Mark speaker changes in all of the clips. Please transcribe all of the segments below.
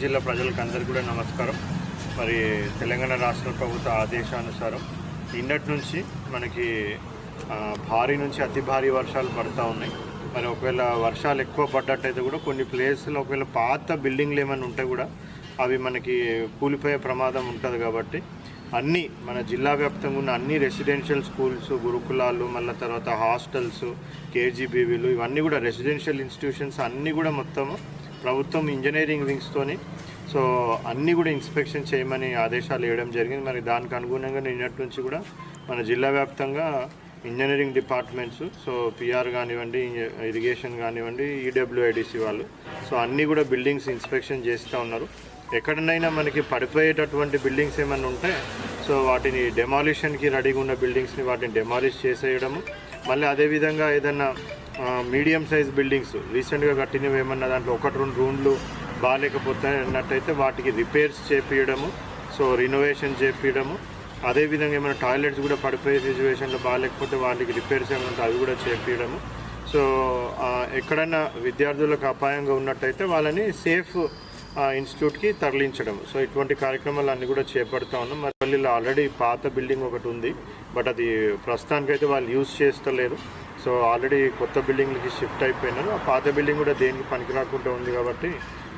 Speaker 1: జిల్లా ప్రజలకు అందరికీ కూడా నమస్కారం. మరి తెలంగాణ రాష్ట్ర ప్రభుత్వ ఆదేశానుసారం నిన్నటి నుంచి మనకి భారీ నుంచి అతి భారీ వర్షాలు పడుతూ ఉన్నాయి. మరి ఒకవేళ వర్షాలు ఎక్కువ పడ్డట్టయితే కూడా కొన్ని ప్లేస్లో ఒకవేళ పాత బిల్డింగ్లు ఏమైనా ఉంటే కూడా అవి మనకి కూలిపోయే ప్రమాదం ఉంటుంది. కాబట్టి అన్నీ మన జిల్లా వ్యాప్తంగా ఉన్న అన్ని రెసిడెన్షియల్ స్కూల్స్, గురుకులాలు, మళ్ళీ తర్వాత హాస్టల్స్, కేజీబీవీలు, ఇవన్నీ కూడా రెసిడెన్షియల్ ఇన్స్టిట్యూషన్స్ అన్నీ కూడా మొత్తము ప్రభుత్వం ఇంజనీరింగ్ వింగ్స్తోని అన్నీ కూడా ఇన్స్పెక్షన్ చేయమని ఆదేశాలు ఇవ్వడం జరిగింది. మరి దానికి అనుగుణంగా నిన్నటి నుంచి కూడా మన జిల్లా వ్యాప్తంగా ఇంజనీరింగ్ డిపార్ట్మెంట్స్, పిఆర్ కానివ్వండి, ఇరిగేషన్ కానివ్వండి, ఈడబ్ల్యూఐడిసి వాళ్ళు అన్నీ కూడా బిల్డింగ్స్ ఇన్స్పెక్షన్ చేస్తూ ఉన్నారు. ఎక్కడనైనా మనకి పడిపోయేటటువంటి బిల్డింగ్స్ ఏమైనా ఉంటే వాటిని డెమాలిషన్కి రెడీగా ఉన్న బిల్డింగ్స్ని వాటిని డెమాలిష్ చేసేయడము, మళ్ళీ అదేవిధంగా ఏదైనా మీడియం సైజ్ బిల్డింగ్స్ రీసెంట్గా కట్టినవి ఏమన్నా దాంట్లో 1-2 రూమ్లు బాగాలేకపోతే అన్నట్టయితే వాటికి రిపేర్స్ చేపించడము, రినోవేషన్ చేపించడము, అదేవిధంగా ఏమైనా టాయిలెట్స్ కూడా పడిపోయే సిచ్యువేషన్లో బాగాలేకపోతే వాటికి రిపేర్స్ ఏమైనా ఉంటే అవి కూడా చేపించడము. ఎక్కడైనా విద్యార్థులకు అపాయంగా ఉన్నట్టయితే వాళ్ళని సేఫ్ ఇన్స్టిట్యూట్కి తరలించడం. ఇటువంటి కార్యక్రమాలు అన్నీ కూడా చేపడుతూ ఉన్నాం. మరి పల్లిలో ఆల్రెడీ పాత బిల్డింగ్ ఒకటి ఉంది, బట్ అది ప్రస్తుతానికైతే వాళ్ళు యూజ్ చేస్తలేరు. ఆల్రెడీ కొత్త బిల్డింగ్లకి షిఫ్ట్ అయిపోయినారు. ఆ పాత బిల్డింగ్ కూడా దేనికి పనికి రాకుండా ఉంది కాబట్టి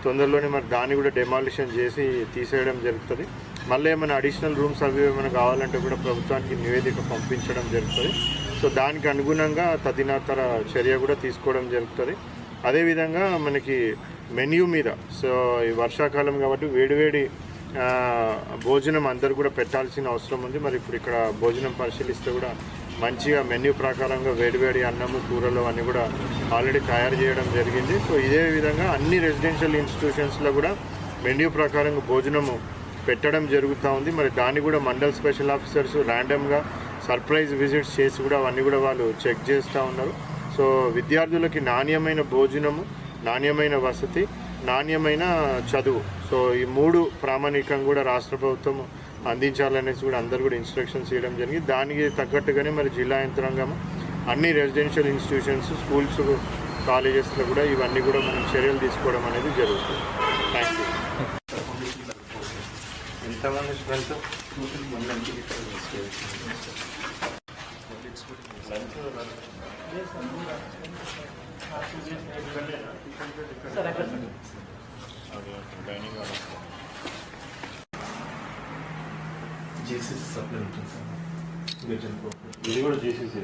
Speaker 1: తొందరలోనే మరి దాన్ని కూడా డెమాలిషన్ చేసి తీసేయడం జరుగుతుంది. మళ్ళీ ఏమైనా అడిషనల్ రూమ్స్ అవి ఏమైనా కావాలంటే కూడా ప్రభుత్వానికి నివేదిక పంపించడం జరుగుతుంది. దానికి అనుగుణంగా తదితర చర్య కూడా తీసుకోవడం జరుగుతుంది. అదేవిధంగా మనకి మెన్యూ మీద ఈ వర్షాకాలం కాబట్టి వేడివేడి భోజనం అందరూ కూడా పెట్టాల్సిన అవసరం ఉంది. మరి ఇప్పుడు ఇక్కడ భోజనం పరిశీలిస్తే కూడా మంచిగా మెన్యూ ప్రకారంగా వేడివేడి అన్నము, కూరలు అన్నీ కూడా ఆల్రెడీ తయారు చేయడం జరిగింది. ఇదే విధంగా అన్ని రెసిడెన్షియల్ ఇన్స్టిట్యూషన్స్లో కూడా మెన్యూ ప్రకారంగా భోజనము పెట్టడం జరుగుతూ ఉంది. మరి దాన్ని కూడా మండల్ స్పెషల్ ఆఫీసర్స్ ర్యాండమ్గా సర్ప్రైజ్ విజిట్స్ చేసి కూడా అవన్నీ కూడా వాళ్ళు చెక్ చేస్తూ ఉన్నారు. విద్యార్థులకి నాణ్యమైన భోజనము, నాణ్యమైన వసతి, నాణ్యమైన చదువు, ఈ 3 ప్రామాణికంగా కూడా రాష్ట్ర ప్రభుత్వం అందించాలనేసి కూడా అందరూ కూడా ఇన్స్ట్రక్షన్స్ ఇవ్వడం జరిగింది. దానికి తగ్గట్టుగానే మరి జిల్లా యంత్రాంగం అన్ని రెసిడెన్షియల్ ఇన్స్టిట్యూషన్స్, స్కూల్స్, కాలేజెస్లో కూడా ఇవన్నీ కూడా మనం చర్యలు తీసుకోవడం అనేది జరుగుతుంది. Thank you. ఎంతమంది స్ట్రెంత్? ఇది కూడా చేసేసి